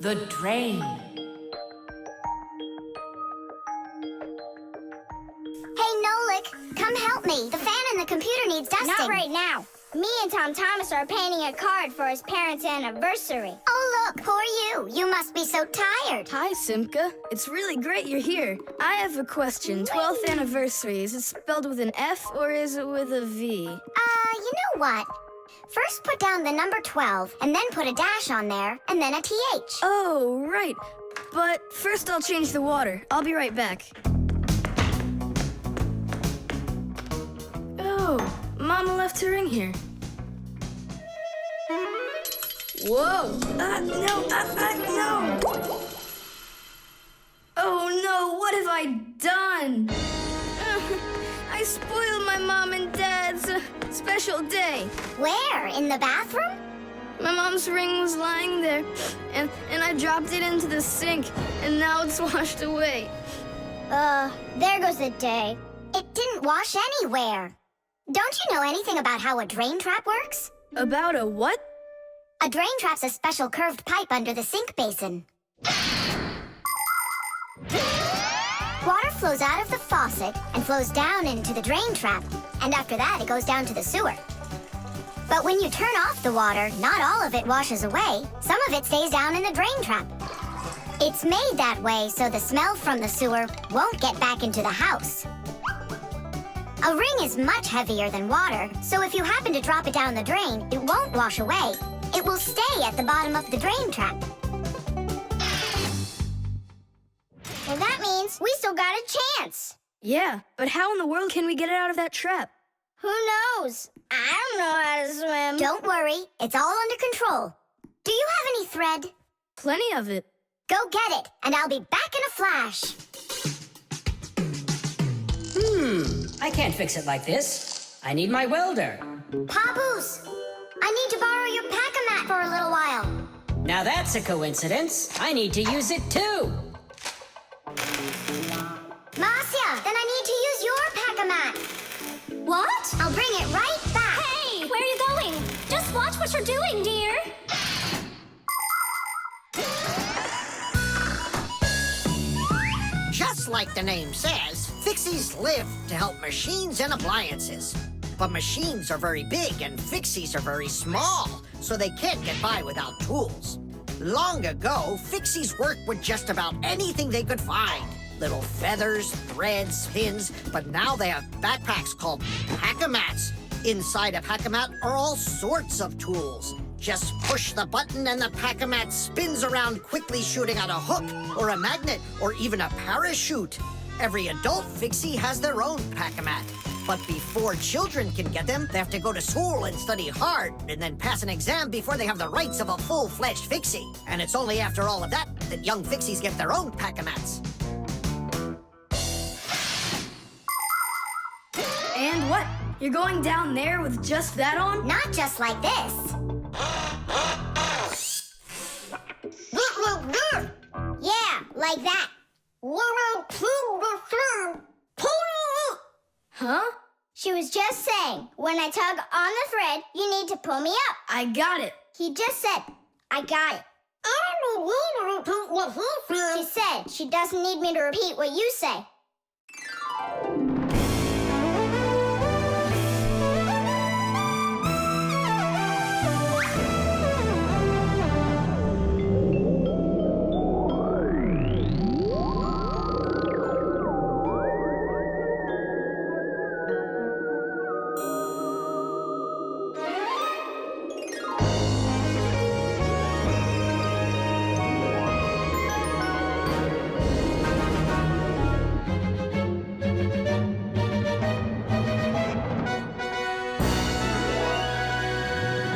The drain. Hey, Nolik, come help me. The fan in the computer needs dusting. Not right now. Me and Tom Thomas are painting a card for his parents' anniversary. Oh, look, poor you. You must be so tired. Hi, Simka. It's really great you're here. I have a question. 12th anniversary, is it spelled with an F or is it with a V? You know what? First put down the number 12, and then put a dash on there, and then a TH. Oh, right. But first I'll change the water. I'll be right back. Oh, Mama left her ring here. Whoa! No! Oh no, what have I done? I spoiled my mom and dad's special day. Where? In the bathroom? My mom's ring was lying there, and I dropped it into the sink, and now it's washed away. There goes the day. It didn't wash anywhere. Don't you know anything about how a drain trap works? About a what? A drain trap's a special curved pipe under the sink basin. Water flows out of the faucet and flows down into the drain trap, and after that it goes down to the sewer. But when you turn off the water, not all of it washes away. Some of it stays down in the drain trap. It's made that way so the smell from the sewer won't get back into the house. A ring is much heavier than water, so if you happen to drop it down the drain, it won't wash away. It will stay at the bottom of the drain trap. Well, that means we still got a chance. Yeah, but how in the world can we get it out of that trap? Who knows? I don't know how to swim. Don't worry, it's all under control. Do you have any thread? Plenty of it. Go get it, and I'll be back in a flash. I can't fix it like this. I need my welder. Papoose, I need to borrow your pack-a-mat for a little while. Now that's a coincidence. I need to use it too. Marcia, then I need to use your pack-a-mat. What? I'll bring it right back. Hey, where are you going? Just watch what you're doing, dear. Just like the name says, Fixies live to help machines and appliances. But machines are very big and Fixies are very small, so they can't get by without tools. Long ago, Fixies worked with just about anything they could find. Little feathers, threads, pins, but now they have backpacks called pack-a-mats. Inside a pack-a-mat are all sorts of tools. Just push the button and the pack-a-mat spins around, quickly shooting out a hook or a magnet or even a parachute. Every adult Fixie has their own pack-a-mat. But before children can get them, they have to go to school and study hard and then pass an exam before they have the rights of a full-fledged Fixie. And it's only after all of that that young Fixies get their own pack-a-mats. And what? You're going down there with just that on? Not just like this. Yeah, like that. Huh? She was just saying, when I tug on the thread, you need to pull me up. I got it. He just said, I got it. I don't need to repeat what he said. She said she doesn't need me to repeat what you say.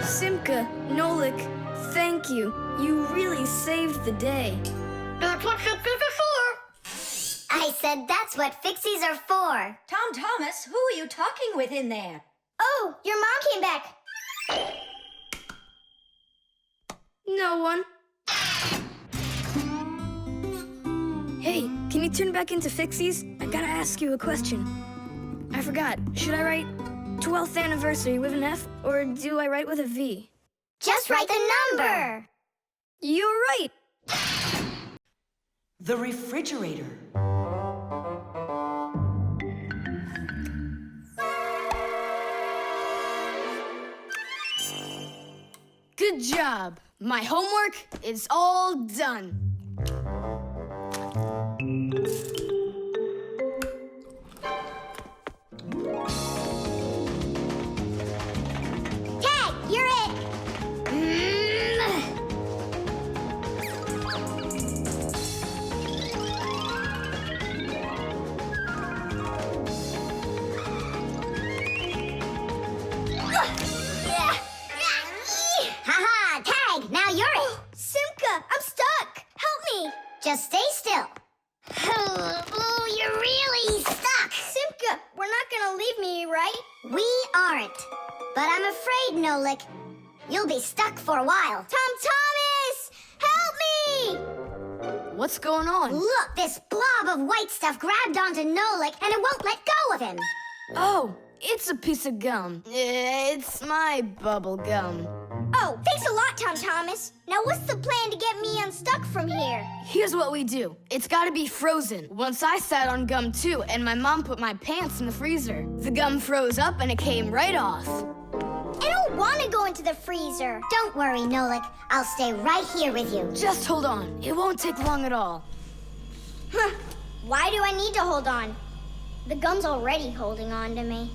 Simka, Nolik, thank you. You really saved the day. That's what Fixies are for. I said that's what Fixies are for. Tom Thomas, who are you talking with in there? Oh, your mom came back. No one. Hey, can you turn back into Fixies? I gotta ask you a question. I forgot. Should I write 12th anniversary with an F, or do I write with a V? Just write the number. You're right. The refrigerator. Good job. My homework is all done. Tag, you're it. Haha, Tag, now you're it. Simka, I'm stuck. Help me. Just stay still. Oh, you're really stuck. Simka, we're not gonna leave me, right? We aren't. But I'm afraid, Nolik, you'll be stuck for a while. Tom Thomas! Help me! What's going on? Look, this blob of white stuff grabbed onto Nolik and it won't let go of him. Oh, it's a piece of gum. It's my bubble gum. Oh, thanks a lot, Tom Thomas. Now what's the plan to get me unstuck from here? Here's what we do. It's gotta be frozen. Once I sat on gum too, and my mom put my pants in the freezer. The gum froze up and it came right off. I don't want to go into the freezer. Don't worry, Nolik. I'll stay right here with you. Just hold on. It won't take long at all. Huh. Why do I need to hold on? The gum's already holding on to me.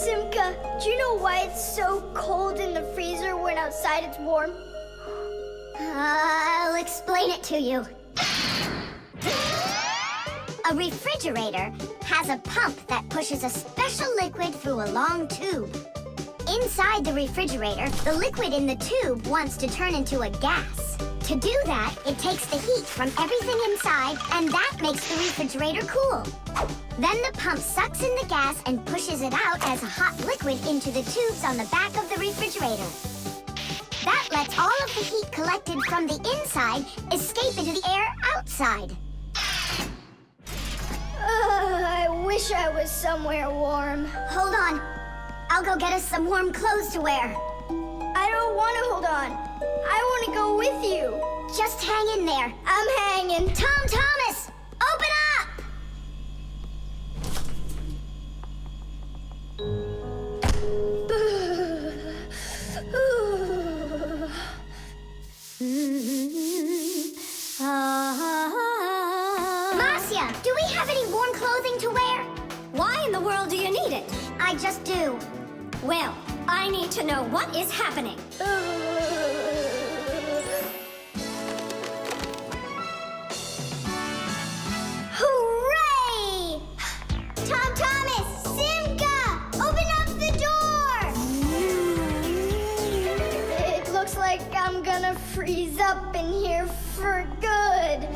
Simka, do you know why it's so cold in the freezer when outside it's warm? I'll explain it to you. A refrigerator has a pump that pushes a special liquid through a long tube. Inside the refrigerator, the liquid in the tube wants to turn into a gas. To do that, it takes the heat from everything inside, and that makes the refrigerator cool. Then the pump sucks in the gas and pushes it out as a hot liquid into the tubes on the back of the refrigerator. That lets all of the heat collected from the inside escape into the air outside. I wish I was somewhere warm. Hold on. I'll go get us some warm clothes to wear. I don't want to hold on. I want to go with you. Just hang in there. I'm hanging. Tom Thomas, open up! Marcia, do we have any warm clothing to wear? Why in the world do you need it? I just do. Well, I need to know what is happening. Hooray! Tom Thomas, Simka, open up the door! It looks like I'm gonna freeze up in here for good.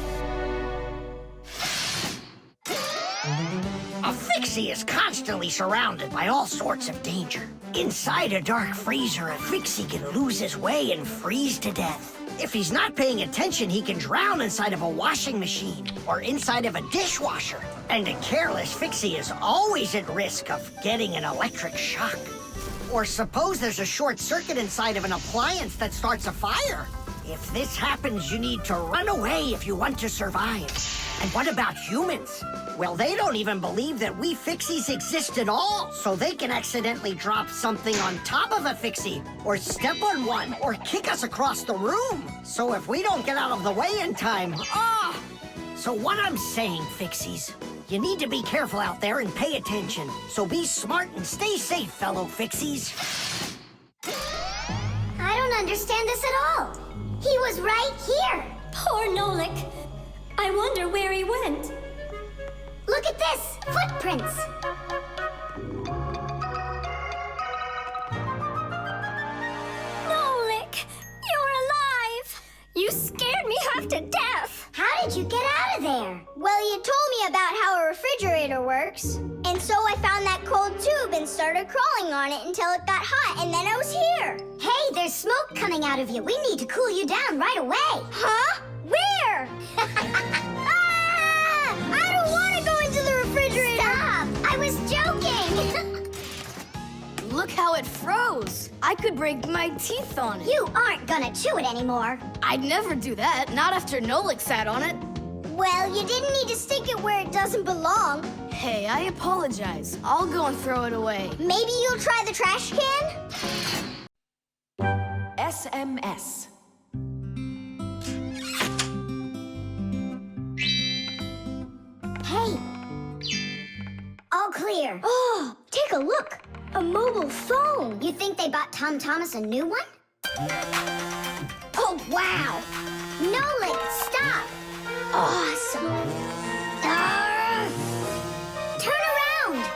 A Fixie is constantly surrounded by all sorts of danger. Inside a dark freezer, a Fixie can lose his way and freeze to death. If he's not paying attention, he can drown inside of a washing machine or inside of a dishwasher. And a careless Fixie is always at risk of getting an electric shock. Or suppose there's a short circuit inside of an appliance that starts a fire. If this happens, you need to run away if you want to survive. And what about humans? Well, they don't even believe that we Fixies exist at all, so they can accidentally drop something on top of a Fixie, or step on one, or kick us across the room. So if we don't get out of the way in time, So what I'm saying, Fixies, you need to be careful out there and pay attention. So be smart and stay safe, fellow Fixies. I don't understand this at all. He was right here. Poor Nolik. I wonder where he went. Look at this, footprints. Nolik, you're alive. You scared me half to death. How did you get out of there? Well, you told me about how a refrigerator works. And so I found that cold tube and started crawling on it until it got hot, and then I was here. Hey, there's smoke coming out of you. We need to cool you down right away. Huh? Where? I don't want to go into the refrigerator. Stop! I was joking. look how it froze. I could break my teeth on it. You aren't gonna chew it anymore. I'd never do that, not after Nolik sat on it. Well, you didn't need to stick it where it doesn't belong. Hey, I apologize. I'll go and throw it away. Maybe you'll try the trash can? SMS. Hey. All clear. Oh, take a look. A mobile phone. You think they bought Tom Thomas a new one? Oh, wow. Nolik, stop. Awesome. Turn around.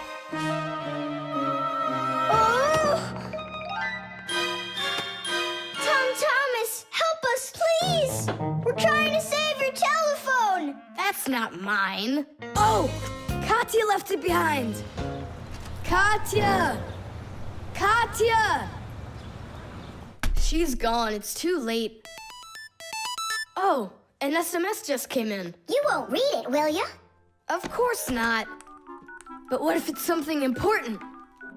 Oh. Tom Thomas, help us, please. We're trying to save your telephone. That's not mine. Oh, Katya left it behind. Katya! Katya! She's gone. It's too late. Oh, an SMS just came in. You won't read it, will you? Of course not. But what if it's something important?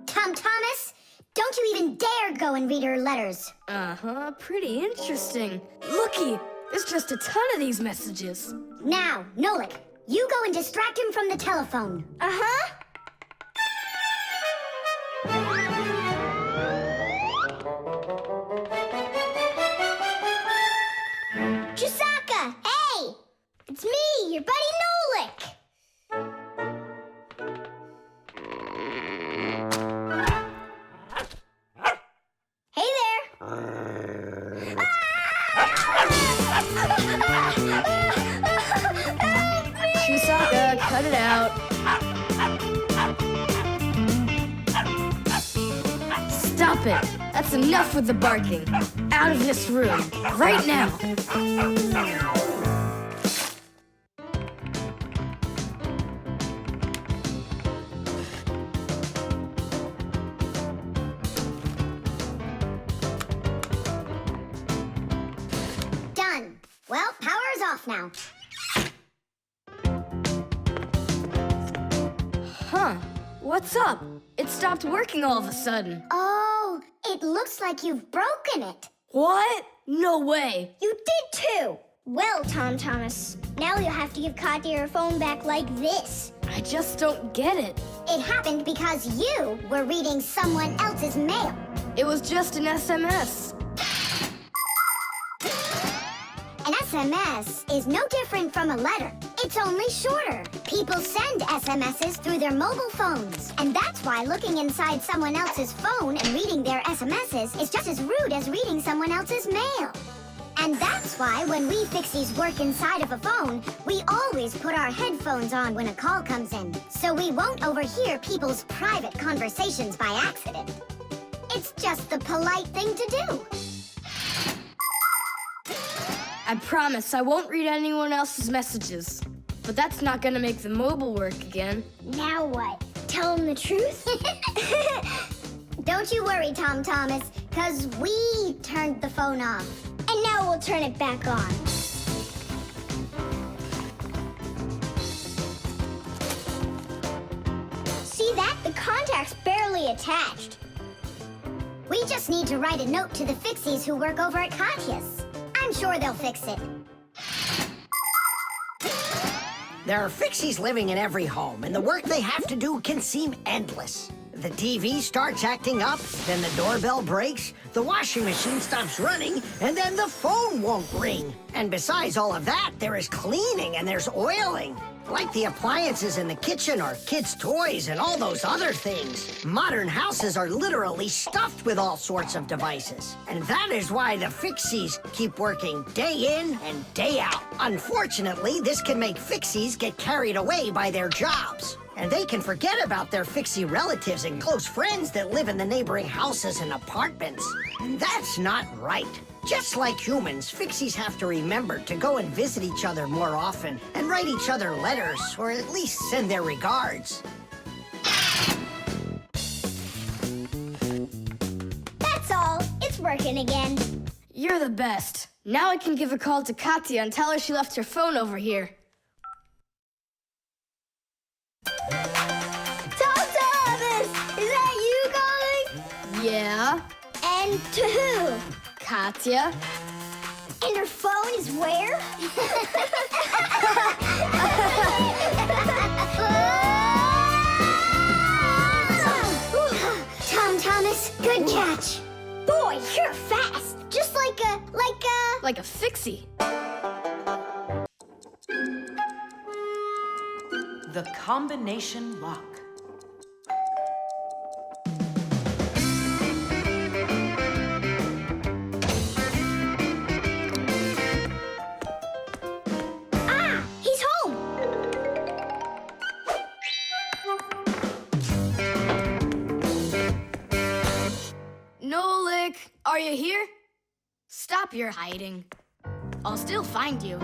Tom Thomas, don't you even dare go and read her letters. Uh-huh, pretty interesting. Looky, there's just a ton of these messages. Now, Nolik, you go and distract him from the telephone. Uh-huh. Chisaka, hey! It's me, your buddy Nolik. Hey there. Chisaka, cut it out. Stop it. That's enough with the barking. Out of this room. Right now. Done. Well, power's off now. Huh. What's up? It stopped working all of a sudden. Oh, it looks like you've broken it. What? No way. You did too. Well, Tom Thomas, now you'll have to give Katya her phone back like this. I just don't get it. It happened because you were reading someone else's mail. It was just an SMS. An SMS is no different from a letter. It's only shorter. People send SMSs through their mobile phones. And that's why looking inside someone else's phone and reading their SMSs is just as rude as reading someone else's mail. And that's why when we Fixies work inside of a phone, we always put our headphones on when a call comes in, so we won't overhear people's private conversations by accident. It's just the polite thing to do. I promise I won't read anyone else's messages. But that's not gonna make the mobile work again. Now what? Tell him the truth? Don't you worry, Tom Thomas, because we turned the phone off. And now we'll turn it back on. See that? The contact's barely attached. We just need to write a note to the Fixies who work over at Katya's. I'm sure they'll fix it. There are Fixies living in every home, and the work they have to do can seem endless. The TV starts acting up, then the doorbell breaks, the washing machine stops running, and then the phone won't ring. And besides all of that, there is cleaning and there's oiling. Like the appliances in the kitchen or kids' toys and all those other things. Modern houses are literally stuffed with all sorts of devices. And that is why the Fixies keep working day in and day out. Unfortunately, this can make Fixies get carried away by their jobs. And they can forget about their Fixie relatives and close friends that live in the neighboring houses and apartments. And that's not right. Just like humans, Fixies have to remember to go and visit each other more often and write each other letters, or at least send their regards. That's all. It's working again. You're the best. Now I can give a call to Katya and tell her she left her phone over here. Tom Thomas! Is that you calling? And to who? Katya? And her phone is where? Thomas, good catch. Boy, you're fast. Just like a... Like a Fixie. The combination lock. Ah, he's home. Nolik, are you here? Stop your hiding. I'll still find you.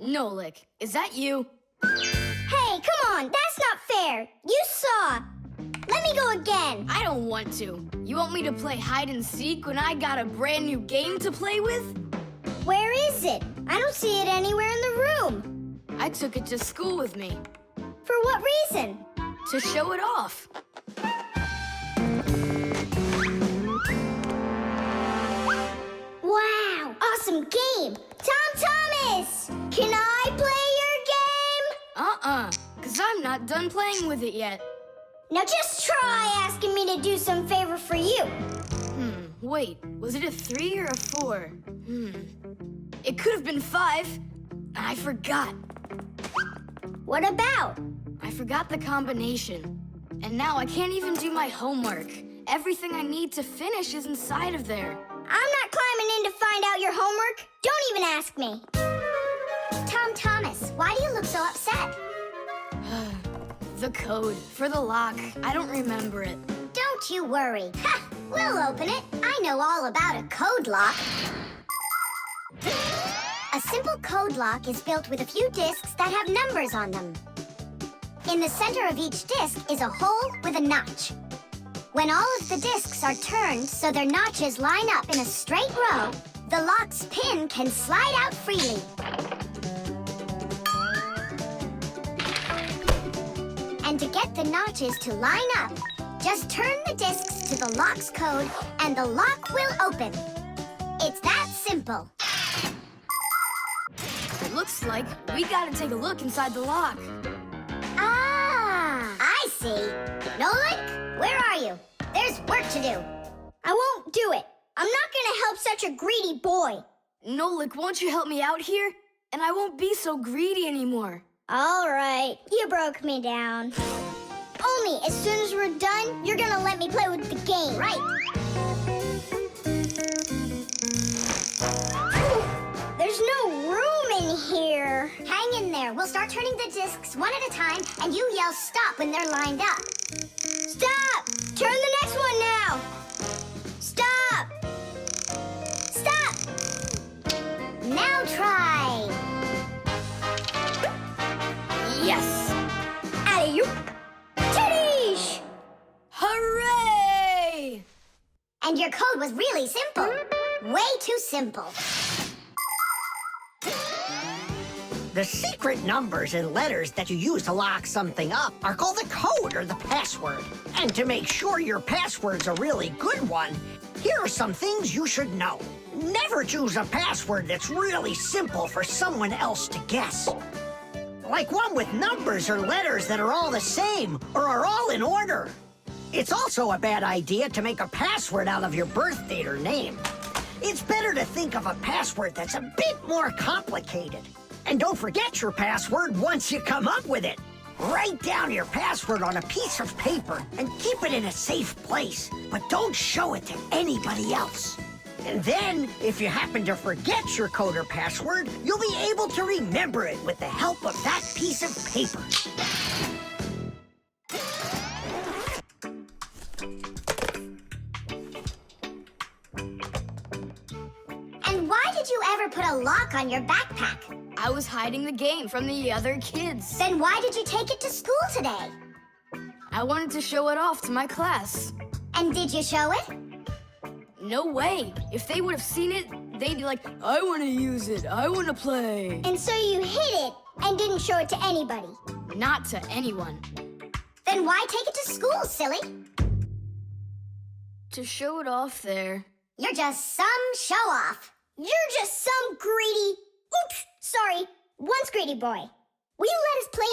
Nolik, is that you? Hey, come on, that's not fair. You saw. Let me go again. I don't want to. You want me to play hide and seek when I got a brand new game to play with? Where is it? I don't see it anywhere in the room. I took it to school with me For what reason? to show it off. Wow, awesome game. Thomas, can I play your game? 'Cause I'm not done playing with it yet. Now just try asking me to do some favor for you. Wait, was it a 3 or a 4? It could have been 5. I forgot. What about? I forgot the combination. And now I can't even do my homework. Everything I need to finish is inside of there. I'm not climbing in to find out your homework. Don't even ask me. Thomas, why do you look so upset? The code for the lock. I don't remember it. Don't you worry. Ha! We'll open it. I know all about a code lock. A simple code lock is built with a few discs that have numbers on them. In the center of each disc is a hole with a notch. When all of the discs are turned so their notches line up in a straight row, the lock's pin can slide out freely. And to get the notches to line up, just turn the discs to the lock's code and the lock will open. It's that simple. It looks like we gotta take a look inside the lock. Ah, I see. Nolik, where are you? There's work to do. I won't do it. I'm not gonna help such a greedy boy. Nolik, won't you help me out here? And I won't be so greedy anymore. All right, you broke me down. Only as soon as we're done, you're gonna let me play with the game. Right. There's no room in here. Hang in there. We'll start turning the discs one at a time, and you yell stop when they're lined up. Stop! Turn the next one now. Stop! Stop! Now try. Yes! Alley-oop. Titties! Hooray! And your code was really simple. Way too simple. The secret numbers and letters that you use to lock something up are called the code or the password. And to make sure your password's a really good one, here are some things you should know. Never choose a password that's really simple for someone else to guess. Like one with numbers or letters that are all the same or are all in order. It's also a bad idea to make a password out of your birth date or name. It's better to think of a password that's a bit more complicated. And don't forget your password once you come up with it. Write down your password on a piece of paper and keep it in a safe place, but don't show it to anybody else. And then, if you happen to forget your code or password, you'll be able to remember it with the help of that piece of paper. And why did you ever put a lock on your backpack? I was hiding the game from the other kids. Then why did you take it to school today? I wanted to show it off to my class. And did you show it? No way. If they would have seen it, they'd be like, I want to use it. I want to play. And so you hid it and didn't show it to anybody. Not to anyone. Then why take it to school, silly? to show it off there. You're just some show-off. You're just some greedy... Oops, sorry. Once greedy boy. Will you let us play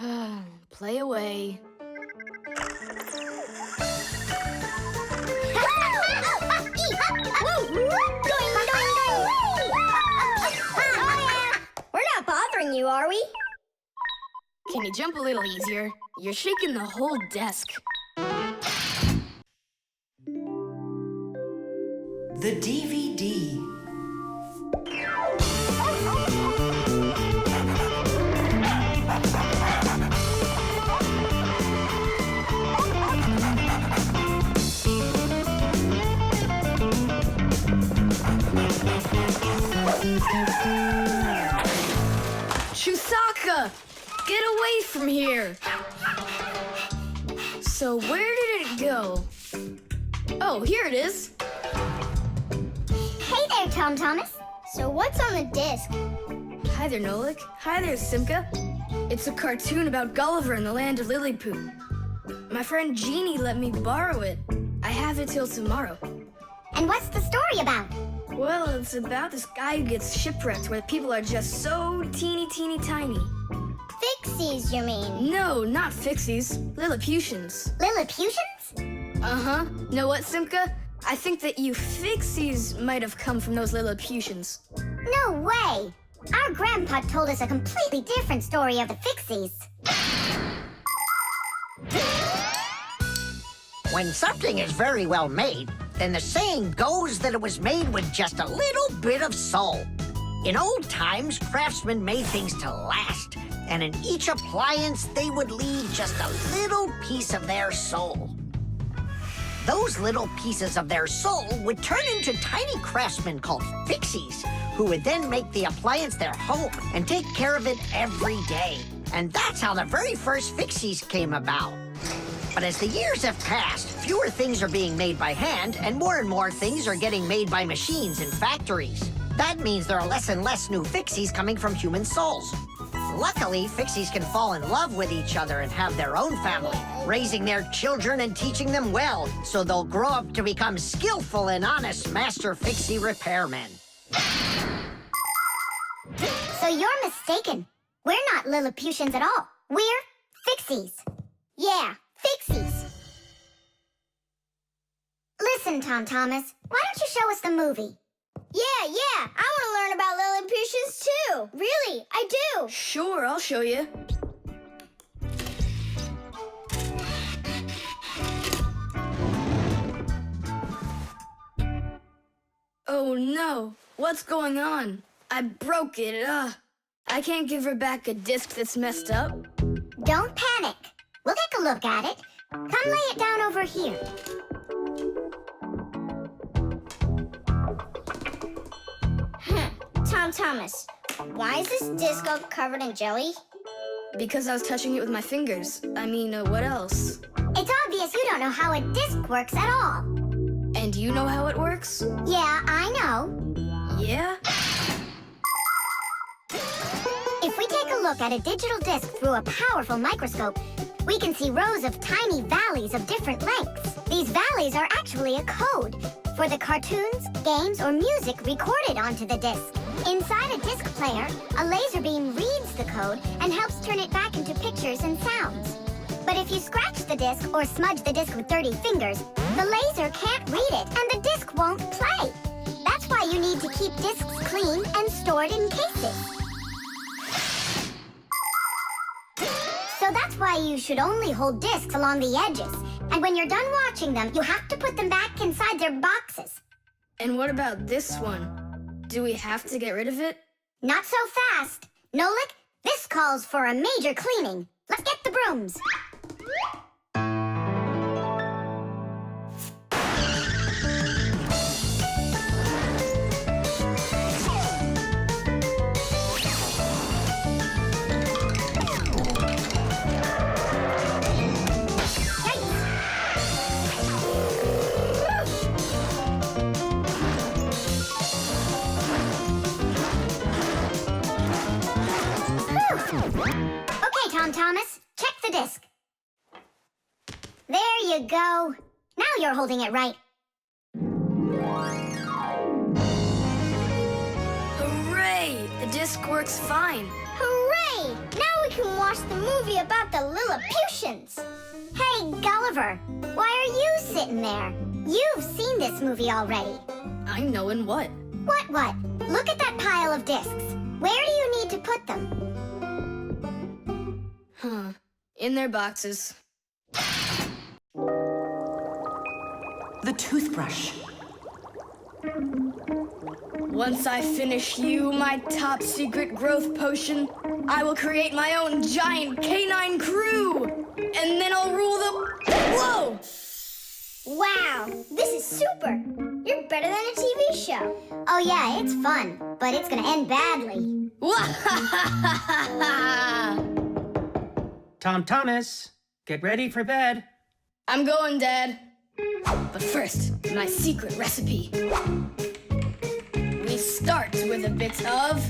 now? Play away. We're not bothering you, are we? Can you jump a little easier? You're shaking the whole desk. The DVD. Chusaka! Get away from here! So where did it go? Oh, here it is. Hey there, Tom Thomas. So what's on the disc? Hi there, Nolik. Hi there, Simka. It's a cartoon about Gulliver in the land of Lilliput. My friend Jeannie let me borrow it. I have it till tomorrow. And what's the story about? Well, it's about this guy who gets shipwrecked where people are just so teeny tiny. Fixies, you mean? No, not Fixies. Lilliputians. Lilliputians? Uh-huh. Know what, Simka? I think that you Fixies might have come from those Lilliputians. No way! Our grandpa told us a completely different story of the Fixies. When something is very well made, then the saying goes that it was made with just a little bit of soul. In old times, craftsmen made things to last, and in each appliance, they would leave just a little piece of their soul. Those little pieces of their soul would turn into tiny craftsmen called Fixies, who would then make the appliance their home and take care of it every day. And that's how the very first Fixies came about. But as the years have passed, fewer things are being made by hand, and more things are getting made by machines in factories. That means there are less and less new Fixies coming from human souls. Luckily, Fixies can fall in love with each other and have their own family, raising their children and teaching them well, so they'll grow up to become skillful and honest master Fixie repairmen. So you're mistaken. We're not Lilliputians at all. We're Fixies. Yeah, Fixies. Listen, Tom Thomas, why don't you show us the movie? Yeah, I want to learn about Lilliputians too. Really, I do. Sure, I'll show you. Oh no, what's going on? I broke it. I can't give her back a disc that's messed up. Don't panic. We'll take a look at it. Come lay it down over here. Tom Thomas, why is this disc all covered in jelly? Because I was touching it with my fingers. I mean, what else? It's obvious you don't know how a disc works at all. And you know how it works? Yeah, I know. Yeah? If we take a look at a digital disc through a powerful microscope, we can see rows of tiny valleys of different lengths. These valleys are actually a code for the cartoons, games, or music recorded onto the disc. Inside a disc player, a laser beam reads the code and helps turn it back into pictures and sounds. But if you scratch the disc or smudge the disc with dirty fingers, the laser can't read it and the disc won't play. That's why you need to keep discs clean and stored in cases. So that's why you should only hold discs along the edges. And when you're done watching them, you have to put them back inside their boxes. And what about this one? Do we have to get rid of it? Not so fast. Nolik, this calls for a major cleaning. Let's get the brooms. Okay, Tom Thomas, check the disc. go. Now you're holding it right. Hooray! The disc works fine. Hooray! Now we can watch the movie about the Lilliputians. Hey, Gulliver, why are you sitting there? You've seen this movie already. I know in what? What? Look at that pile of discs. Where do you need to put them? Huh. In their boxes. The toothbrush. Once I finish you, my top secret growth potion, I will create my own giant canine crew! And then I'll rule the... Whoa! Wow, this is super. You're better than a TV show. Oh yeah, it's fun, but it's gonna end badly. Tom Thomas, get ready for bed. I'm going, Dad. But first, my secret recipe. We start with a bit of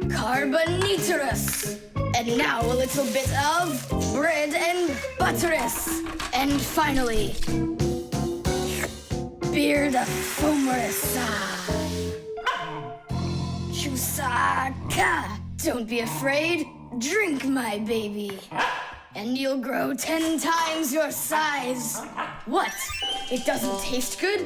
carbonatorous. And now a little bit of bread and butterous. And finally, beard of foamerous. Chusaka. Don't be afraid. Drink, my baby. And you'll grow 10 times your size. What? It doesn't taste good?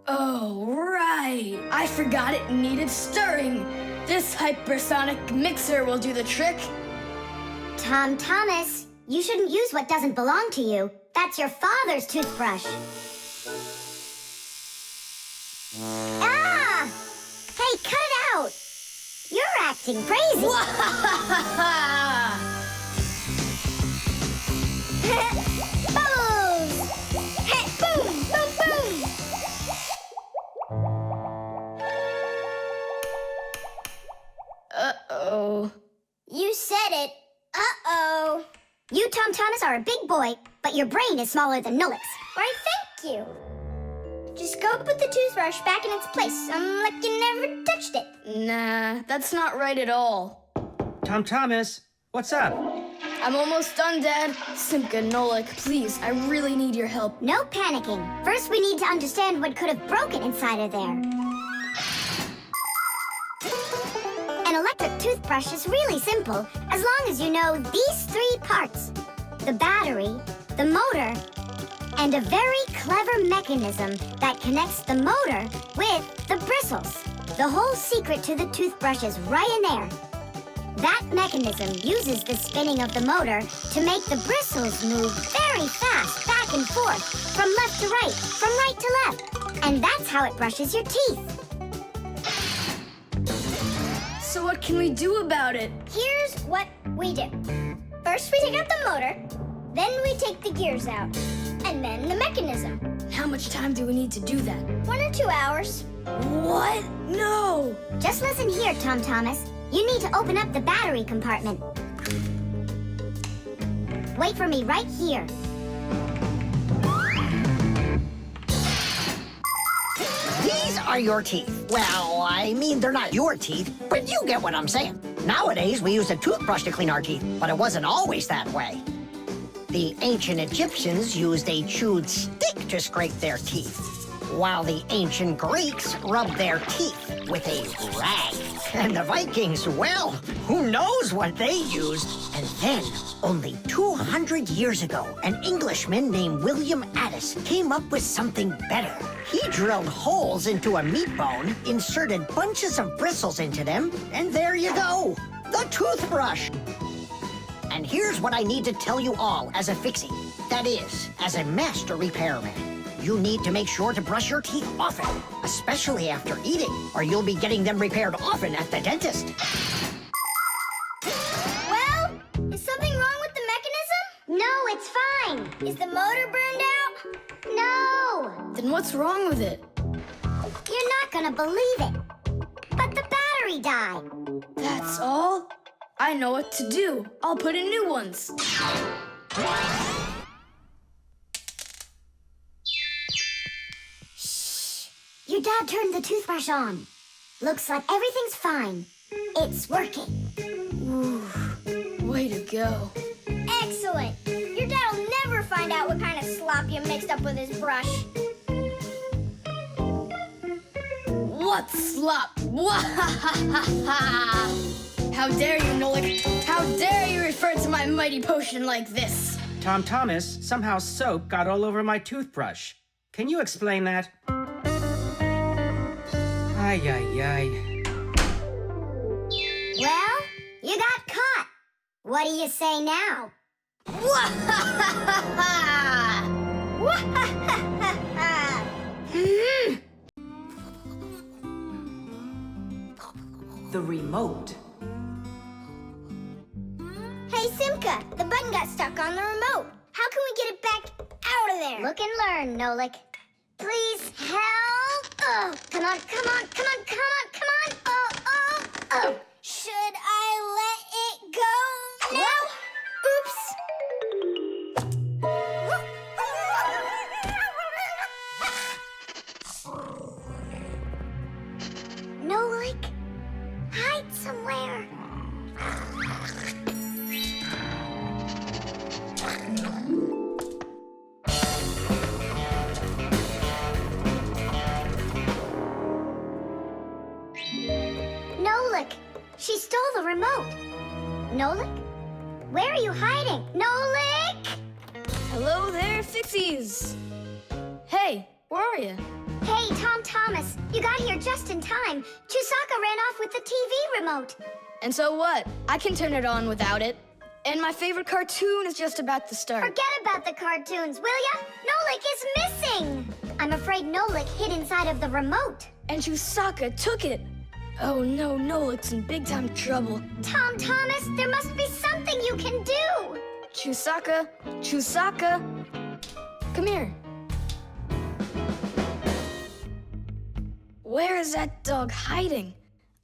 Oh, right. I forgot it needed stirring. This hypersonic mixer will do the trick. Tom Thomas, you shouldn't use what doesn't belong to you. That's your father's toothbrush. Ah! Hey, cut it out! You're acting crazy. Bubbles! Hey, boom, boom, boom! Uh-oh. You said it. Uh-oh. You, Tom Thomas, are a big boy, but your brain is smaller than Nolik's. Why, thank you. Just go put the toothbrush back in its place, like you never touched it. Nah, that's not right at all. Tom Thomas, what's up? I'm almost done, Dad. Simka and Nolik, please, I really need your help. No panicking. First, we need to understand what could have broken inside of there. An electric toothbrush is really simple, as long as you know these 3 parts. The battery, the motor, and a very clever mechanism that connects the motor with the bristles. The whole secret to the toothbrush is right in there. That mechanism uses the spinning of the motor to make the bristles move very fast back and forth, from left to right, from right to left. And that's how it brushes your teeth. So what can we do about it? Here's what we do. First, we take out the motor, then we take the gears out, and then the mechanism. How much time do we need to do that? 1 or 2 hours. What? No! Just listen here, Tom Thomas. You need to open up the battery compartment. Wait for me right here. These are your teeth. Well, I mean, they're not your teeth, but you get what I'm saying. Nowadays, we use a toothbrush to clean our teeth, but it wasn't always that way. The ancient Egyptians used a chewed stick to scrape their teeth, while the ancient Greeks rubbed their teeth with a rag. And the Vikings, well, who knows what they used? And then, only 200 years ago, an Englishman named William Addis came up with something better. He drilled holes into a meat bone, inserted bunches of bristles into them, and there you go, the toothbrush. And here's what I need to tell you all as a Fixie. That is, as a master repairman. You need to make sure to brush your teeth often, especially after eating, or you'll be getting them repaired often at the dentist. Well, is something wrong with the mechanism? No, it's fine. Is the motor burned out? No. Then what's wrong with it? You're not gonna believe it. But the battery died. That's all? I know what to do. I'll put in new ones. Your dad turned the toothbrush on. Looks like everything's fine. It's working. Ooh, way to go. Excellent. Your dad'll never find find out what kind of slop you mixed up with his brush. What slop? How dare you, Nolik? How dare you refer to my mighty potion like this? Tom Thomas, somehow soap got all over my toothbrush. Can you explain that? Ay, ay, ay. Well, you got caught. What do you say now? The remote. Hey, Simka, the button got stuck on the remote. How can we get it back out of there? Look and learn, Nolik. Please help. Oh, come on, come on, come on, come on, come on. Oh, oh, oh. Should I let it go now? Oops. Nolik, hide somewhere. Nolik, she stole the remote. Nolik, where are you hiding? Nolik! Hello there, Fixies. Hey, where are you? Hey, Tom Thomas, you got here just in time. Chusaka ran off with the TV remote. And so what? I can turn it on without it. And my favorite cartoon is just about to start. Forget about the cartoons, will ya? Nolik is missing. I'm afraid Nolik hid inside of the remote. And Chusaka took it. Oh no, Nolik's in big time trouble. Tom Thomas, there must be something you can do. Chusaka, Chusaka, come here. Where is that dog hiding?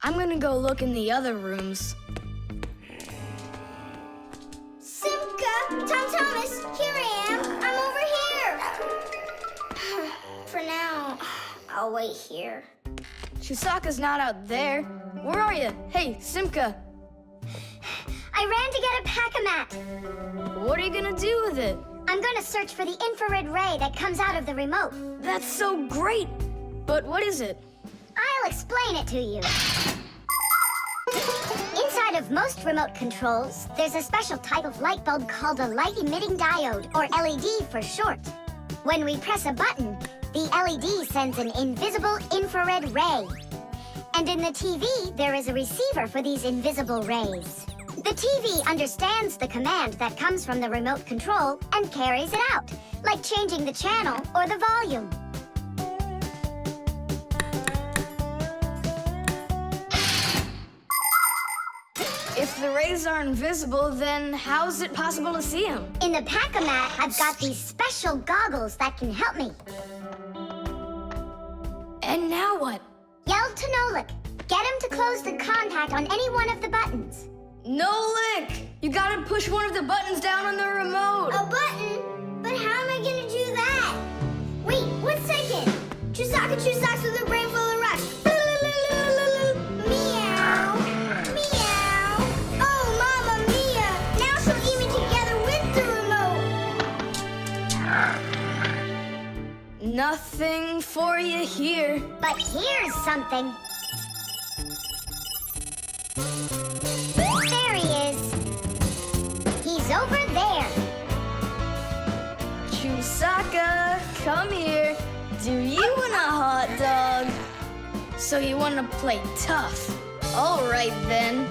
I'm gonna go look in the other rooms. Simka, Tom Thomas, here I am. I'm over here. For now, I'll wait here. Chusaka's not out there. Where are you? Hey, Simka, I ran to get a pack-a-mat. what are you gonna do with it? I'm going to search for the infrared ray that comes out of the remote. That's so great. But what is it? I'll explain it to you. Inside of most remote controls, there's a special type of light bulb called a light-emitting diode, or LED for short. When we press a button, the LED sends an invisible infrared ray. And in the TV, there is a receiver for these invisible rays. The TV understands the command that comes from the remote control and carries it out, like changing the channel or the volume. If the rays are invisible, then how is it possible to see them? In the pack-a-mat, I've got these special goggles that can help me. And now what? Yell to Nolik. Get him to close the contact on any one of the buttons. Nolik! You gotta push one of the buttons down on the remote. A button? But how am I gonna do that? Wait, 1 second. Chusaka Chusaks with a brain full of rocks. Meow. Meow. Oh, Mamma Mia. Now she'll eat me together with the remote. Nothing for you here. But here's something. There he is. He's over there. Chusaka, come here. Do you want a hot dog? So you want to play tough? All right then.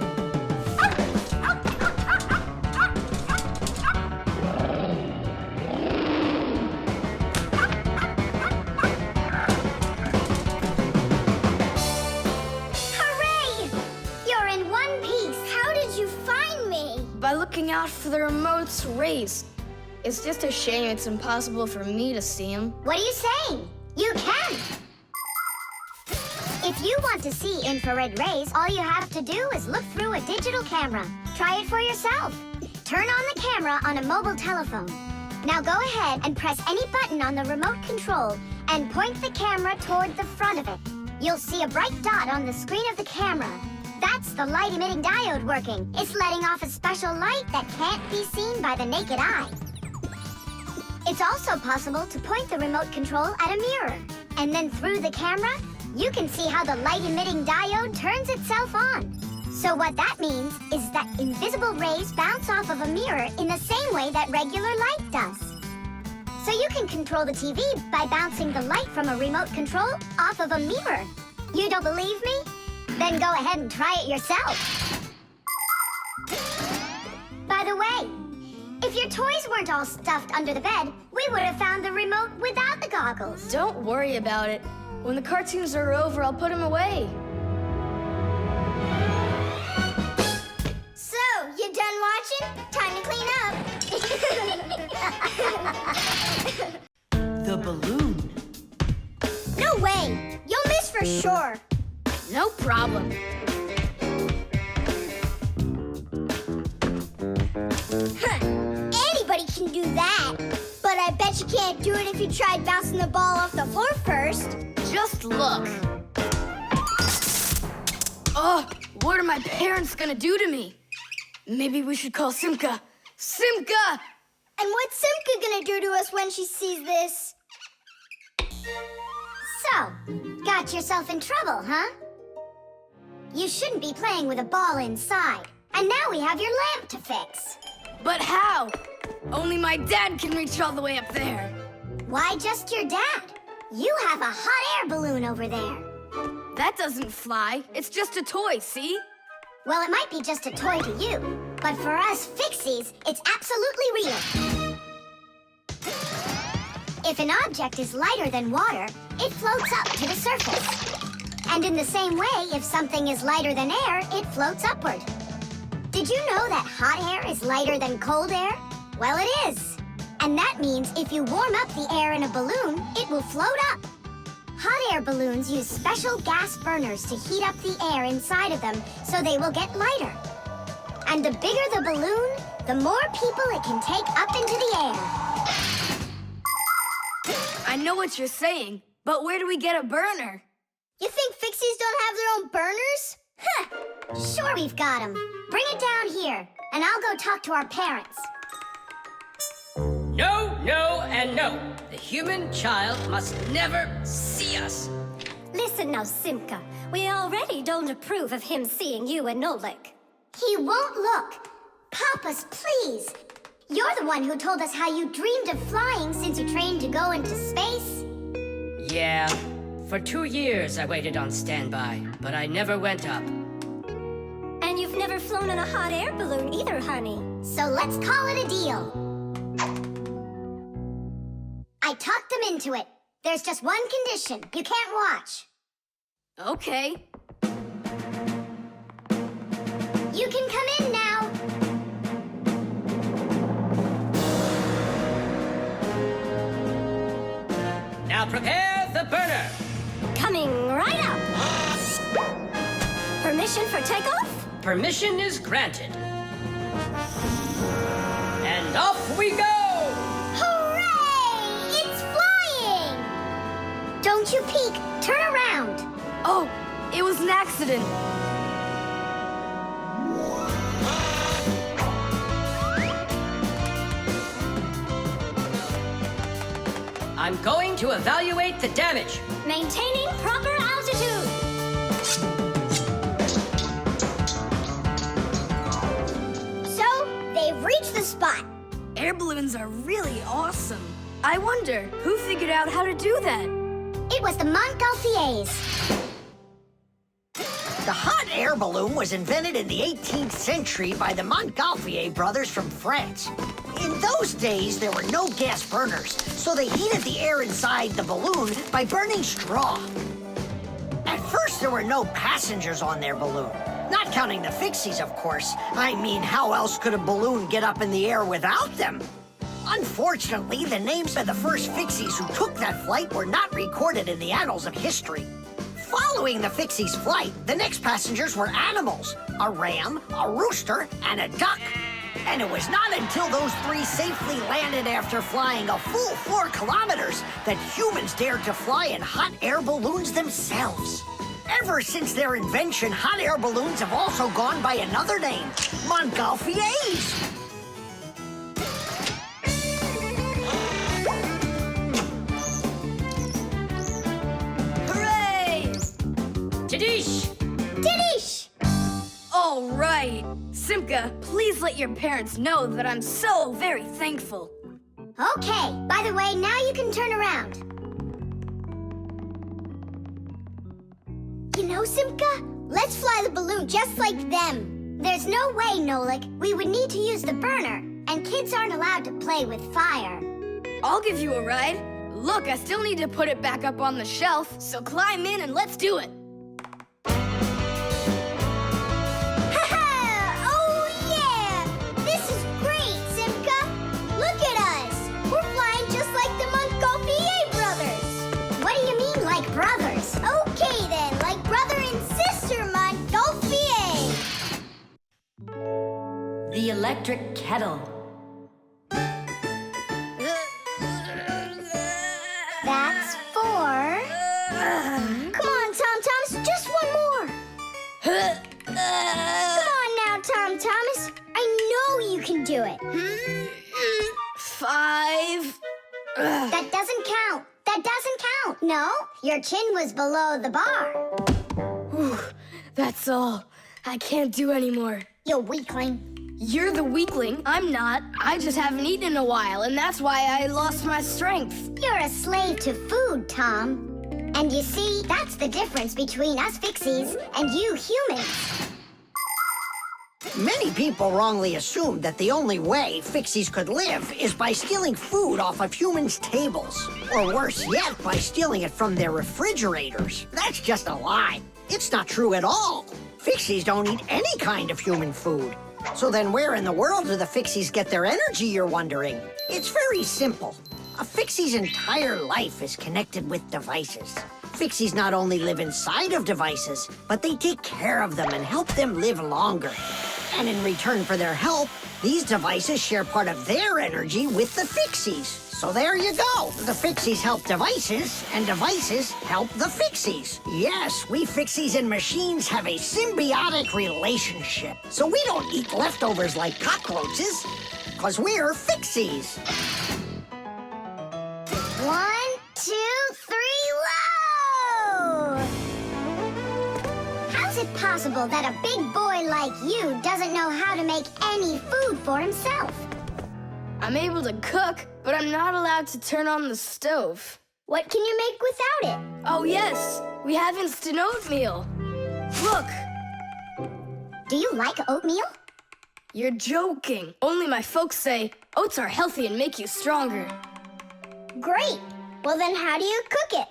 Hooray! You're in one piece. How did you find me? By looking out for the remote's rays. It's just a shame it's impossible for me to see him. What are you saying? You can! If you want to see infrared rays, all you have to do is look through a digital camera. Try it for yourself. Turn on the camera on a mobile telephone. Now go ahead and press any button on the remote control and point the camera toward the front of it. You'll see a bright dot on the screen of the camera. That's the light-emitting diode working. It's letting off a special light that can't be seen by the naked eye. It's also possible to point the remote control at a mirror. And then through the camera, you can see how the light-emitting diode turns itself on. So what that means is that invisible rays bounce off of a mirror in the same way that regular light does. So you can control the TV by bouncing the light from a remote control off of a mirror. You don't believe me? Then go ahead and try it yourself. By the way, if your toys weren't all stuffed under the bed, we would have found the remote without the goggles. Don't worry about it. When the cartoons are over, I'll put them away. So, you done watching? Time to clean up. The balloon. No way! You'll miss for sure. No problem. Anybody can do that. But I bet you can't do it if you tried bouncing the ball off the floor first. Just look. Oh, what are my parents gonna do to me? Maybe we should call Simka. Simka! And what's Simka gonna do to us when she sees this? So, got yourself in trouble, huh? You shouldn't be playing with a ball inside. And now we have your lamp to fix. But how? Only my dad can reach all the way up there. Why just your dad? You have a hot air balloon over there. That doesn't fly. It's just a toy, see? Well, it might be just a toy to you, but for us Fixies, it's absolutely real. If an object is lighter than water, it floats up to the surface. And in the same way, if something is lighter than air, it floats upward. Did you know that hot air is lighter than cold air? Well, it is. And that means if you warm up the air in a balloon, it will float up. Hot air balloons use special gas burners to heat up the air inside of them so they will get lighter. And the bigger the balloon, the more people it can take up into the air. I know what you're saying, but where do we get a burner? You think Fixies don't have their own burners? Huh! Sure we've got them. Bring it down here, and I'll go talk to our parents. No, no, and no. The human child must never see us. Listen now, Simka. We already don't approve of him seeing you and Nolik. He won't look. Papas, please. You're the one who told us how you dreamed of flying since you trained to go into space. Yeah, for 2 years I waited on standby, but I never went up. And you've never flown in a hot air balloon either, honey. So let's call it a deal. I talked them into it. There's just one condition. You can't watch. Okay. You can come in now. Now prepare the burner. Coming right up. Permission for takeoff? Permission is granted. And off we go! Hooray! It's flying! Don't you peek. Turn around. Oh, it was an accident. I'm going to evaluate the damage. Maintaining proper altitude. So, they've reached the spot. Air balloons are really awesome. I wonder, who figured out how to do that? It was the Montgolfiers. The hot air balloon was invented in the 18th century by the Montgolfier brothers from France. In those days, there were no gas burners, so they heated the air inside the balloon by burning straw. At first, there were no passengers on their balloon. Not counting the Fixies, of course. I mean, how else could a balloon get up in the air without them? Unfortunately, the names of the first Fixies who took that flight were not recorded in the annals of history. Following the Fixies' flight, the next passengers were animals: a ram, a rooster, and a duck. And it was not until those three safely landed after flying a full 4 kilometers that humans dared to fly in hot air balloons themselves. Ever since their invention, hot air balloons have also gone by another name: Montgolfiers. Didish! Didish! All right. Simka, please let your parents know that I'm so very thankful. Okay, by the way, now you can turn around. You know, Simka, let's fly the balloon just like them. There's no way, Nolik. We would need to use the burner, and kids aren't allowed to play with fire. I'll give you a ride. Look, I still need to put it back up on the shelf, so climb in and let's do it. Oh, yeah! This is great, Simka. Look at us. We're flying just like the Montgolfier brothers. What do you mean, like brothers? Okay, then, like brother and sister Montgolfier. The electric kettle. That's 4. Come on, Tom Thomas, just one more. Come on now, Tom Thomas. I know you can do it. 5. That doesn't count. That doesn't count. No, your chin was below the bar. Whew, that's all. I can't do anymore. You weakling. You're the weakling. I'm not. I just haven't eaten in a while, and that's why I lost my strength. You're a slave to food, Tom. And you see, that's the difference between us Fixies and you humans. Many people wrongly assume that the only way Fixies could live is by stealing food off of humans' tables. Or worse yet, by stealing it from their refrigerators. That's just a lie. It's not true at all. Fixies don't eat any kind of human food. So then where in the world do the Fixies get their energy, you're wondering? It's very simple. A Fixie's entire life is connected with devices. Fixies not only live inside of devices, but they take care of them and help them live longer. And in return for their help, these devices share part of their energy with the Fixies. So there you go. The Fixies help devices, and devices help the Fixies. Yes, we Fixies and machines have a symbiotic relationship. So we don't eat leftovers like cockroaches, because we're Fixies. 1, 2, 3, whoa! How's it possible that a big boy like you doesn't know how to make any food for himself? I'm able to cook, but I'm not allowed to turn on the stove. What can you make without it? Oh, yes. We have instant oatmeal. Look, Do you like oatmeal? you're joking. Only my folks say oats are healthy and make you stronger. Great. Well, then how do you cook it?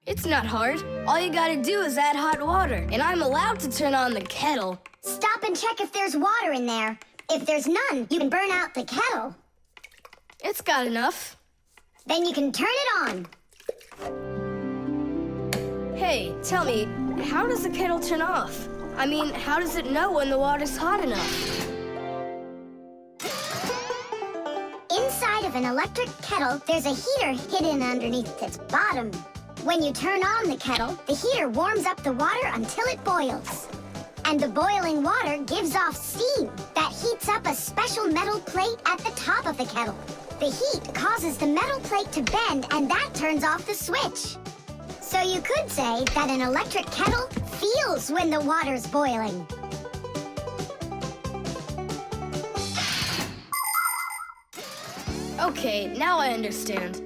It's not hard. All you gotta do is add hot water, and I'm allowed to turn on the kettle. Stop and check if there's water in there. If there's none, you can burn out the kettle. It's got enough. Then you can turn it on. Hey, tell me, how does the kettle turn off? I mean, how does it know when the water's hot enough? Inside of an electric kettle, there's a heater hidden underneath its bottom. When you turn on the kettle, the heater warms up the water until it boils. And the boiling water gives off steam that heats up a special metal plate at the top of the kettle. The heat causes the metal plate to bend, and that turns off the switch. So you could say that an electric kettle feels when the water's boiling. Okay, now I understand.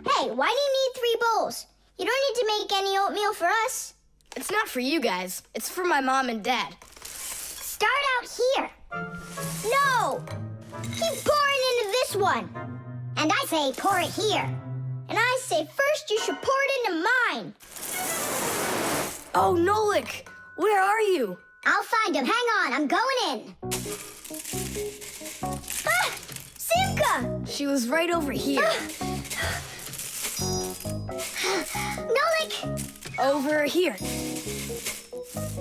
Hey, why do you need 3 bowls? You don't need to make any oatmeal for us. It's not for you guys. It's for my mom and dad. Start out here. No! Keep pouring into this one. And I say pour it here. And I say first you should pour it into mine. Oh, Nolik, where are you? I'll find him. Hang on, I'm going in. Ah! Simka! She was right over here. Nolik! Over here.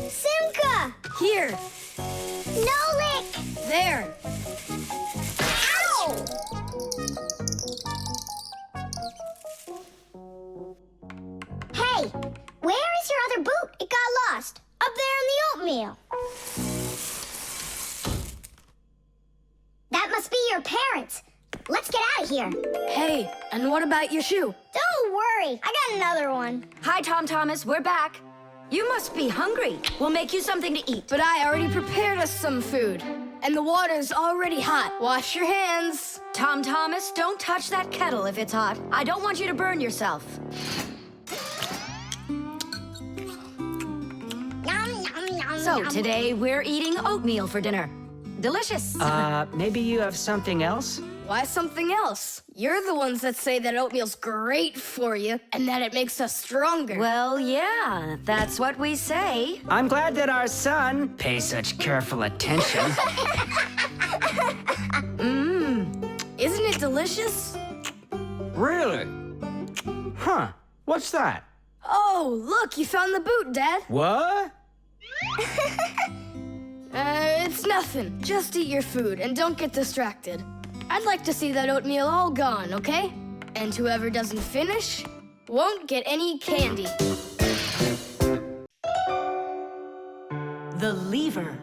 Simka! Here. Nolik! There. Ow! Hey, where is your other boot? It got lost. Up there in the oatmeal. That must be your parents. Let's get out of here. Hey, and what about your shoe? Don't worry. I got another one. Hi, Tom Thomas. We're back. You must be hungry. We'll make you something to eat. But I already prepared us some food. And the water's already hot. Wash your hands. Tom Thomas, don't touch that kettle if it's hot. I don't want you to burn yourself. So today we're eating oatmeal for dinner. Delicious. Maybe you have something else? Why something else? You're the ones that say that oatmeal's great for you and that it makes us stronger. Well, yeah, that's what we say. I'm glad that our son pays such careful attention. Isn't it delicious? Really? Huh. What's that? Oh, look, you found the boot, Dad. What? It's nothing. Just eat your food and don't get distracted. I'd like to see that oatmeal all gone, okay? And whoever doesn't finish won't get any candy. The lever.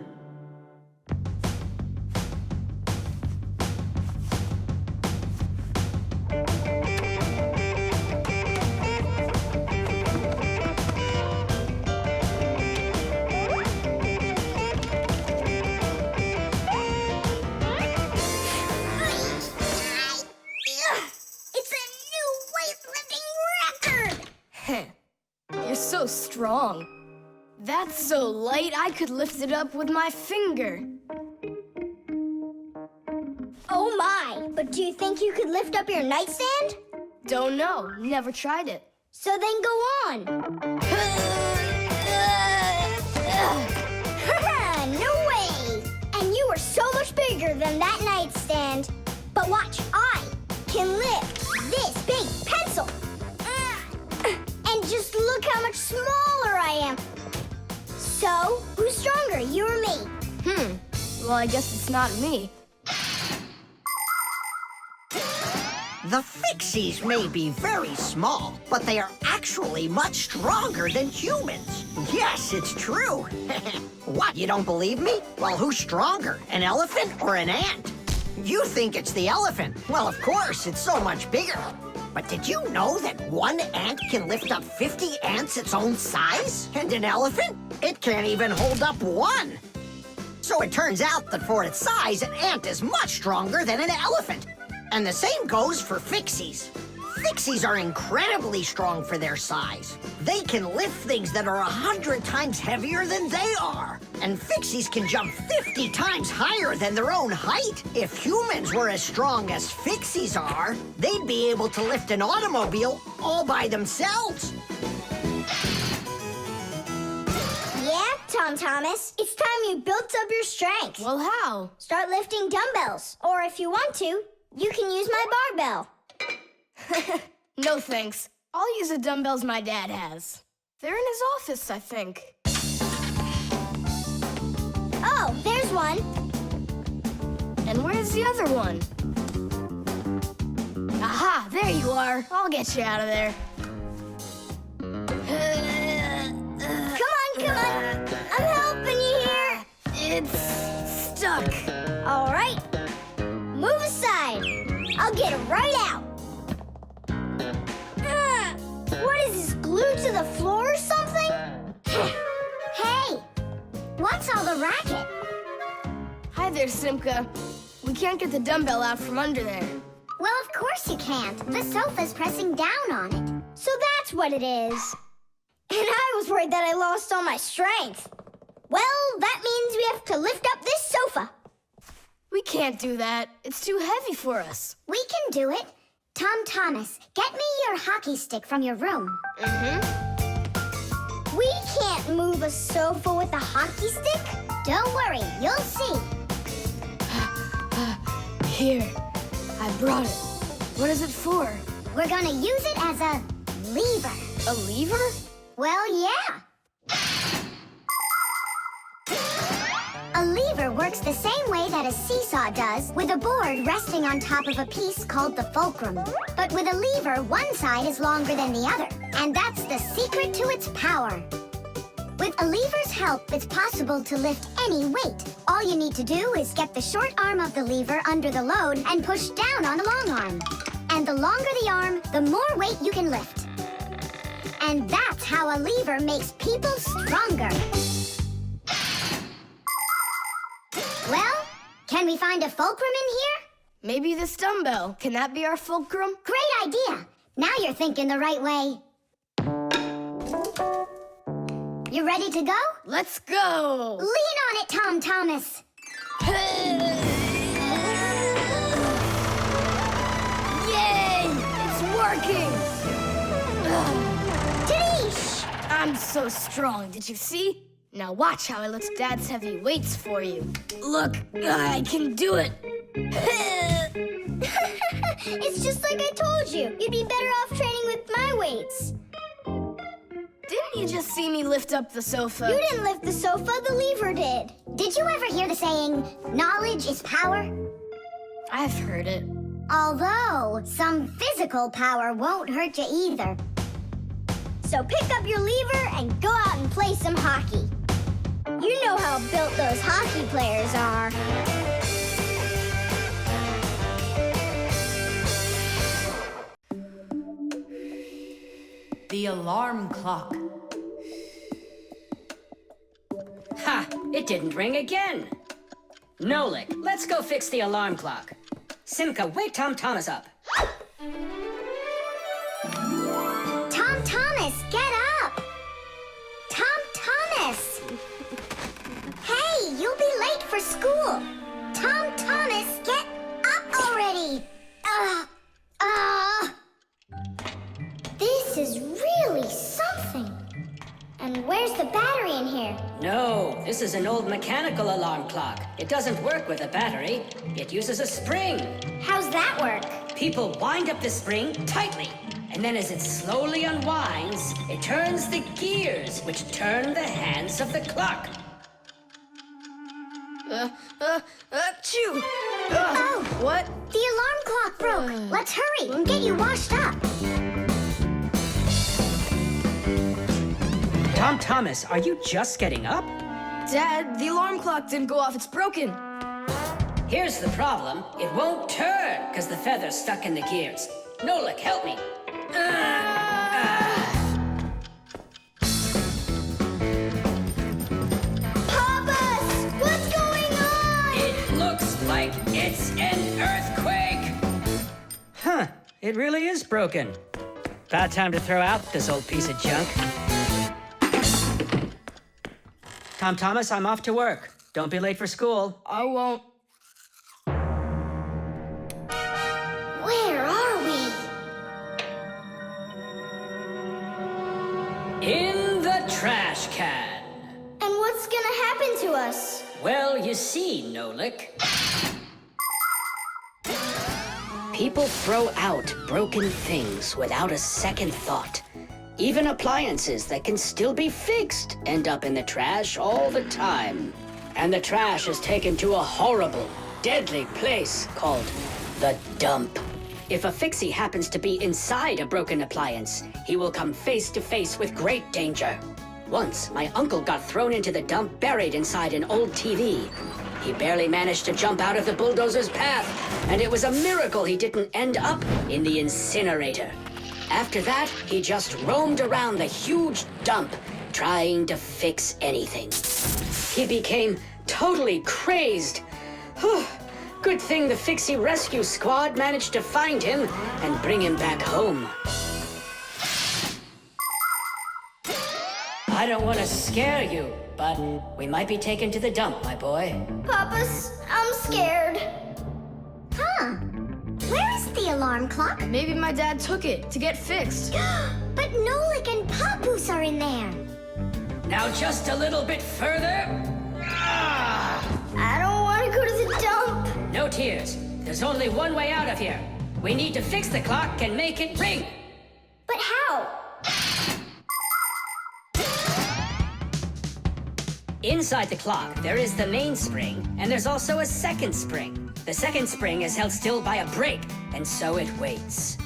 It's a new weightlifting record! You're so strong. That's so light I could lift it up with my finger. Oh my! But do you think you could lift up your nightstand? Don't know. Never tried it. So then go on. No way! And you are so much bigger than that nightstand. But watch, I can lift this big pencil. And just look how much smaller I am. So, who's stronger, you or me? Well, I guess it's not me. The Fixies may be very small, but they are actually much stronger than humans. Yes, it's true. What, you don't believe me? Well, who's stronger, an elephant or an ant? You think it's the elephant. Well, of course, it's so much bigger. But did you know that one ant can lift up 50 ants its own size? And an elephant? It can't even hold up one. So it turns out that for its size, an ant is much stronger than an elephant. And the same goes for Fixies. Fixies are incredibly strong for their size. They can lift things that are 100 times heavier than they are. And Fixies can jump 50 times higher than their own height. If humans were as strong as Fixies are, they'd be able to lift an automobile all by themselves. Yeah, Tom Thomas. It's time you built up your strength. Well, how? Start lifting dumbbells. Or if you want to, you can use my barbell. No thanks. I'll use the dumbbells my dad has. They're in his office, I think. Oh, there's one. And where's the other one? Aha, there you are. I'll get you out of there. Come on. I'm helping you here. It's stuck. All right. Move aside. I'll get it right out. What is this, glued to the floor or something? Hey, what's all the racket? Hi there, Simka. We can't get the dumbbell out from under there. Well, of course you can't. The sofa's pressing down on it. So that's what it is. And I was worried that I lost all my strength. Well, that means we have to lift up this sofa. We can't do that. It's too heavy for us. We can do it. Tom Thomas, get me your hockey stick from your room. We can't move a sofa with a hockey stick. Don't worry, you'll see. Here, I brought it. What is it for? We're gonna use it as a lever. A lever? Well, yeah. A lever works the same way that a seesaw does, with a board resting on top of a piece called the fulcrum. But with a lever, one side is longer than the other, and that's the secret to its power. With a lever's help, it's possible to lift any weight. All you need to do is get the short arm of the lever under the load and push down on the long arm. And the longer the arm, the more weight you can lift. And that's how a lever makes people stronger. Well, can we find a fulcrum in here? Maybe this dumbbell. Can that be our fulcrum? Great idea! Now you're thinking the right way. You ready to go? Let's go! Lean on it, Tom Thomas. Yay! It's working! Tadeish! I'm so strong, did you see? Now watch how I lift Dad's heavy weights for you. Look, I can do it. It's just like I told you. You'd be better off training with my weights. Didn't you just see me lift up the sofa? You didn't lift the sofa, the lever did. Did you ever hear the saying, knowledge is power? I've heard it. Although, some physical power won't hurt you either. So pick up your lever and go out and play some hockey. You know how built those hockey players are. The alarm clock. Ha! It didn't ring again. Nolik, let's go fix the alarm clock. Simka, wake Tom Thomas up. Tom Thomas, get up! Tom Thomas! Hey, you'll be late for school. Tom Thomas, get up already! This is really something. And where's the battery in here? No, this is an old mechanical alarm clock. It doesn't work with a battery. It uses a spring. How's that work? People wind up the spring tightly, and then as it slowly unwinds, it turns the gears, which turn the hands of the clock. Achoo! Oh, What? the alarm clock broke. Let's hurry and get you washed up. Tom Thomas, are you just getting up? Dad, the alarm clock didn't go off. It's broken. Here's the problem. It won't turn, because the feather's stuck in the gears. Nolik, help me. Papas, what's going on? It looks like it's an earthquake. Huh, it really is broken. About time to throw out this old piece of junk. Tom Thomas, I'm off to work. Don't be late for school. I won't. Where are we? In the trash can. And what's gonna happen to us? Well, you see, Nolik. People throw out broken things without a second thought. Even appliances that can still be fixed end up in the trash all the time. And the trash is taken to a horrible, deadly place called the dump. If a Fixie happens to be inside a broken appliance, he will come face to face with great danger. Once, my uncle got thrown into the dump buried inside an old TV. He barely managed to jump out of the bulldozer's path, and it was a miracle he didn't end up in the incinerator. After that, he just roamed around the huge dump, trying to fix anything. He became totally crazed. Good thing the Fixie rescue squad managed to find him and bring him back home. I don't want to scare you, but we might be taken to the dump, my boy. Papas, I'm scared. Huh. Where is the alarm clock? Maybe my dad took it to get fixed. But Nolik and Papoose are in there. Now just a little bit further. I don't want to go to the dump. No tears. There's only one way out of here. We need to fix the clock and make it ring. But how? Inside the clock, there is the main spring, and there's also a second spring. The second spring is held still by a brake, and so it waits.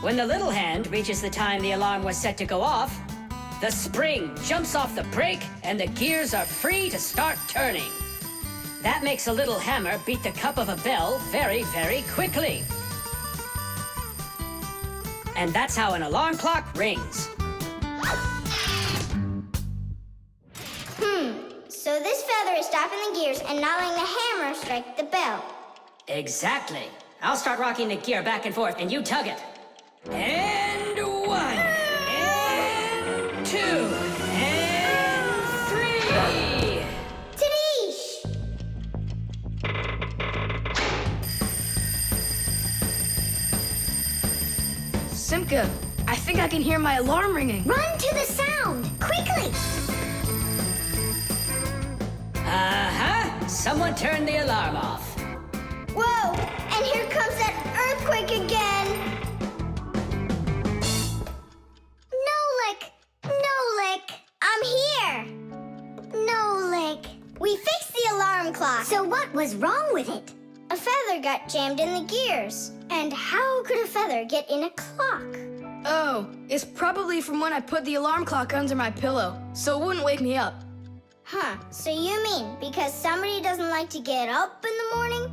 When the little hand reaches the time the alarm was set to go off, the spring jumps off the brake, and the gears are free to start turning. That makes a little hammer beat the cup of a bell very, very quickly. And that's how an alarm clock rings. stopping the gears and not letting the hammer strike the bell. Exactly. I'll start rocking the gear back and forth, and you tug it. And 1, and 2, and 3. Tadish! Simka, I think I can hear my alarm ringing. Run to the sound, quickly! Uh-huh. Someone turned the alarm off. Whoa! And here comes that earthquake again! Nolik! I'm here! Nolik! We fixed the alarm clock. So what was wrong with it? A feather got jammed in the gears. And how could a feather get in a clock? Oh, it's probably from when I put the alarm clock under my pillow, so it wouldn't wake me up. Huh, so you mean because somebody doesn't like to get up in the morning?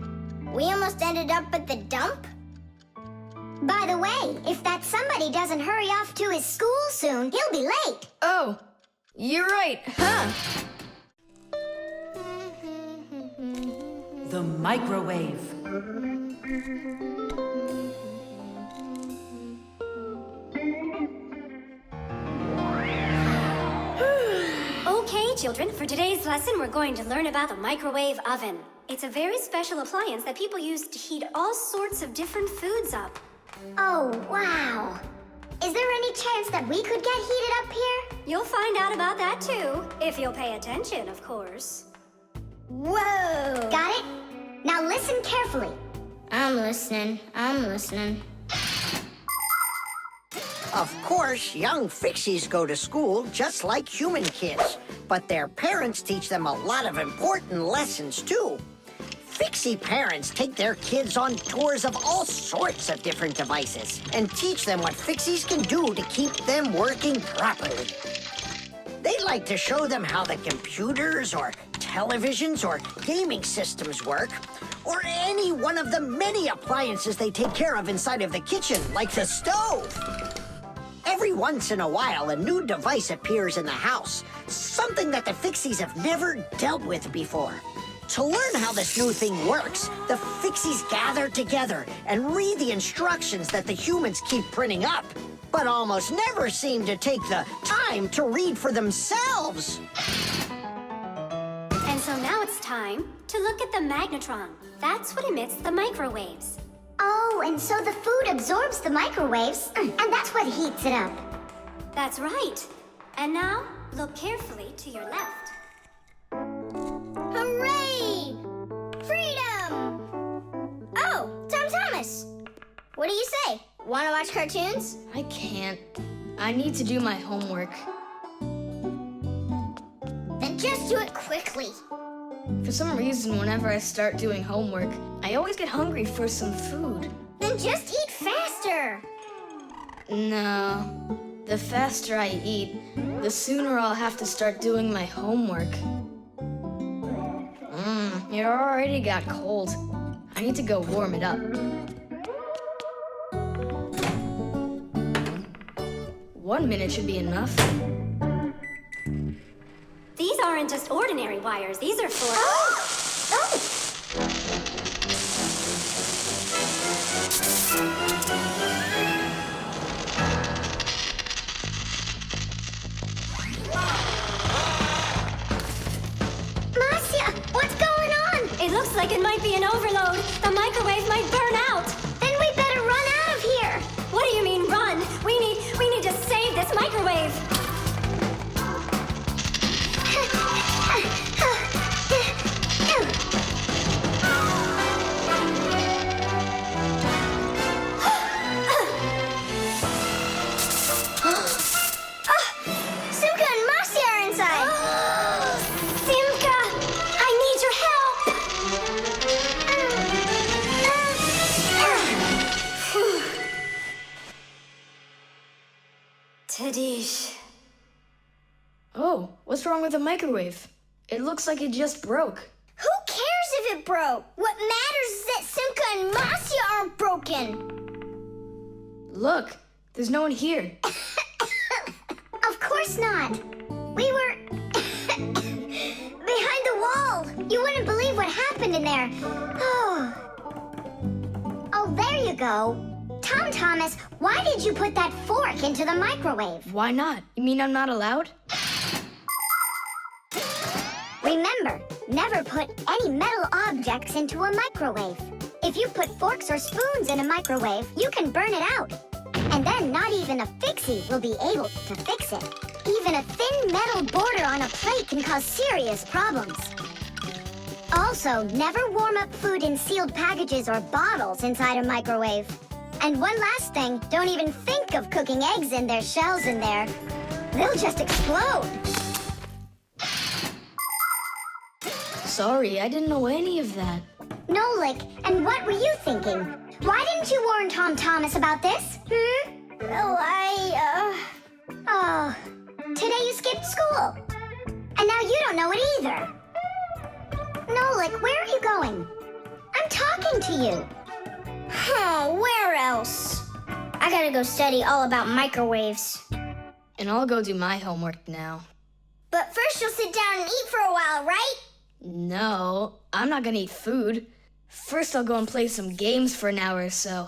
We almost ended up at the dump? By the way, if that somebody doesn't hurry off to his school soon, he'll be late. Oh, you're right, huh? The microwave. Okay, children, for today's lesson, we're going to learn about the microwave oven. It's a very special appliance that people use to heat all sorts of different foods up. Oh, wow. Is there any chance that we could get heated up here? You'll find out about that too, if you'll pay attention, of course. Whoa! Got it? Now listen carefully. I'm listening. Of course, young Fixies go to school just like human kids, but their parents teach them a lot of important lessons too. Fixie parents take their kids on tours of all sorts of different devices and teach them what Fixies can do to keep them working properly. They like to show them how the computers or televisions or gaming systems work, or any one of the many appliances they take care of inside of the kitchen, like the stove. Every once in a while, a new device appears in the house, something that the Fixies have never dealt with before. To learn how this new thing works, the Fixies gather together and read the instructions that the humans keep printing up, but almost never seem to take the time to read for themselves. And so now it's time to look at the magnetron. That's what emits the microwaves. Oh, and so the food absorbs the microwaves, and that's what heats it up. That's right. And now, look carefully to your left. Hooray! Freedom! Oh, Tom Thomas. What do you say? Want to watch cartoons? I can't. I need to do my homework. Then just do it quickly. For some reason, whenever I start doing homework, I always get hungry for some food. Then just eat faster. No. The faster I eat, the sooner I'll have to start doing my homework. It already got cold. I need to go warm it up. 1 minute should be enough. These aren't just ordinary wires. These are for... Marcia, what's going on? It looks like it might be an overload. The microwave might burn out. Then we better run out of here. What do you mean, run? We need to save this microwave. Simka and Marcia are inside. Simka, I need your help. Tadish. Oh, what's wrong with the microwave? It looks like it just broke. Who cares if it broke? What matters is that Simka and Marcia aren't broken. Look, there's no one here. Of course not. We were behind the wall. there. Oh, there you go. Tom Thomas, why did you put that fork into the microwave? Why not? You mean I'm not allowed? Remember, never put any metal objects into a microwave. If you put forks or spoons in a microwave, you can burn it out. And then not even a Fixie will be able to fix it. Even a thin metal border on a plate can cause serious problems. Also, never warm up food in sealed packages or bottles inside a microwave. And one last thing, don't even think of cooking eggs in their shells in there. They'll just explode. Sorry, I didn't know any of that. Nolik, and what were you thinking? Why didn't you warn Tom Thomas about this? Well, Oh, today you skipped school. And now you don't know it either. Nolik, where are you going? I'm talking to you. where else? I gotta go study all about microwaves. And I'll go do my homework now. But first you'll sit down and eat for a while, right? No, I'm not gonna eat food. First I'll go and play some games for an hour or so.